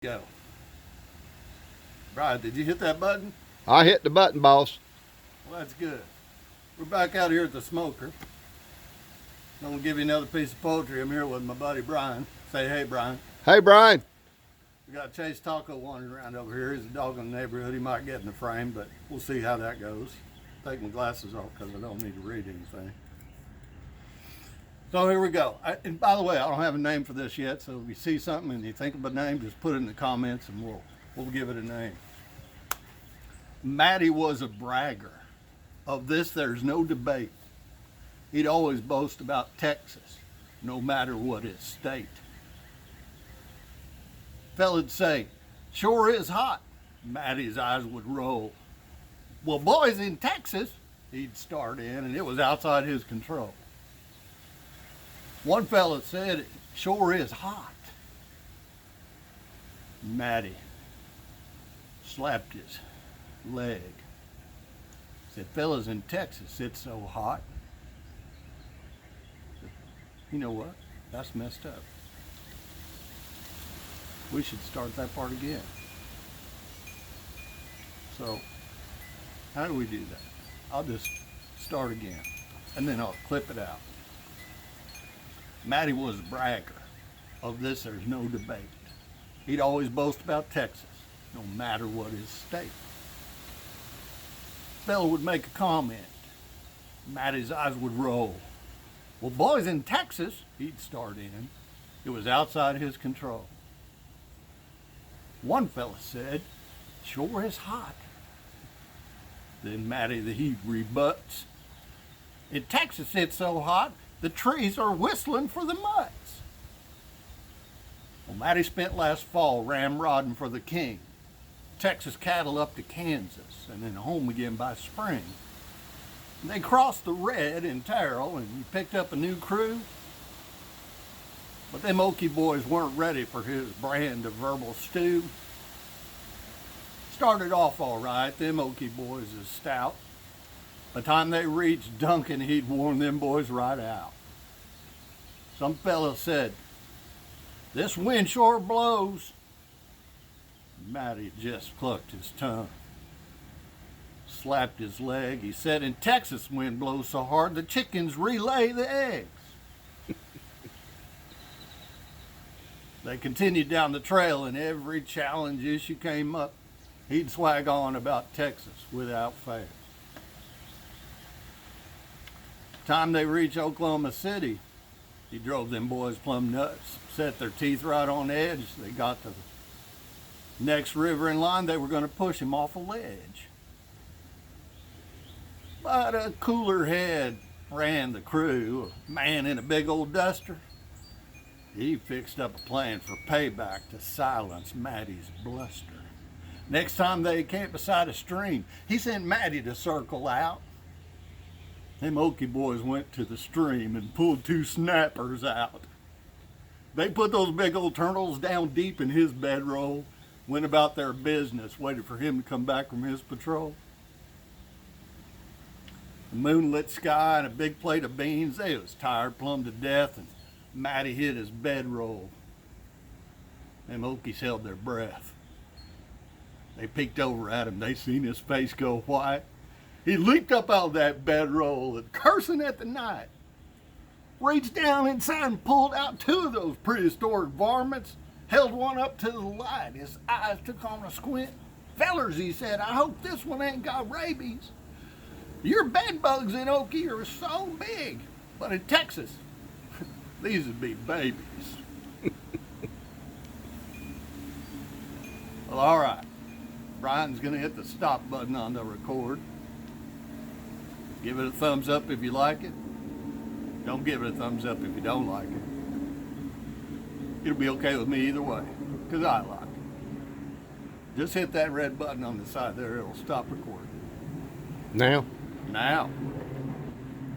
Go. Brian, did you hit that button? I hit the button, boss. Well, that's good. We're back out here at the smoker. I'm going to give you another piece of poetry. I'm here with my buddy Brian. Say hey, Brian. Hey, Brian. We got Chase Taco wandering around over here. He's a dog in the neighborhood. He might get in the frame, but we'll see how that goes. Take my glasses off because I don't need to read anything. So here we go. And by the way, I don't have a name for this yet, so if you see something and you think of a name, just put it in the comments and we'll give it a name. Mattie was a bragger. Of this, there's no debate. He'd always boast about Texas, no matter what his state. Fella'd say, "Sure is hot." Mattie's eyes would roll. "Well, boys, in Texas," he'd start in, and it was outside his control. One fella said, "It sure is hot." Mattie slapped his leg. Said, "Fellas in Texas, it's so hot." Said, "You know what? That's messed up. We should start that part again." So, how do we do that? I'll just start again, and then I'll clip it out. Mattie was a bragger. Of this, there's no debate. He'd always boast about Texas, no matter what his state. Fella would make a comment. Mattie's eyes would roll. "Well, boys, in Texas," he'd start in. It was outside his control. One fella said, "Sure is hot." Then Mattie, he rebuts. "In Texas, it's so hot, the trees are whistling for the mutts." Well, Mattie spent last fall ramrodding for the king. Texas cattle up to Kansas and then home again by spring. And they crossed the Red in Terrell and he picked up a new crew. But them Okie boys weren't ready for his brand of verbal stew. Started off all right, them Okie boys is stout. By the time they reached Duncan, he'd worn them boys right out. Some fellow said, "This wind sure blows." Mattie just clucked his tongue, slapped his leg. He said, "In Texas, wind blows so hard the chickens relay the eggs." They continued down the trail, and every challenge issue came up, he'd swag on about Texas without fail. Time they reached Oklahoma City, he drove them boys plumb nuts, set their teeth right on edge. They got to the next river in line, they were going to push him off a ledge. But a cooler head ran the crew, a man in a big old duster. He fixed up a plan for payback to silence Mattie's bluster. Next time they camped beside a stream, he sent Mattie to circle out. Them Okie boys went to the stream and pulled two snappers out. They put those big old turtles down deep in his bedroll, went about their business, waited for him to come back from his patrol. The moonlit sky and a big plate of beans, they was tired plumb to death, and Mattie hit his bedroll. Them Okies held their breath. They peeked over at him, they seen his face go white. He leaped up out of that bedroll and cursing at the night. Reached down inside and pulled out two of those prehistoric varmints, held one up to the light. His eyes took on a squint. "Fellers," he said, "I hope this one ain't got rabies. Your bed bugs in Okie are so big, but in Texas, these would be babies." Well, all right. Brian's going to hit the stop button on the record. Give it a thumbs up if you like it. Don't give it a thumbs up if you don't like it. It'll be okay with me either way, because I like it. Just hit that red button on the side there, it'll stop recording. Now? Now.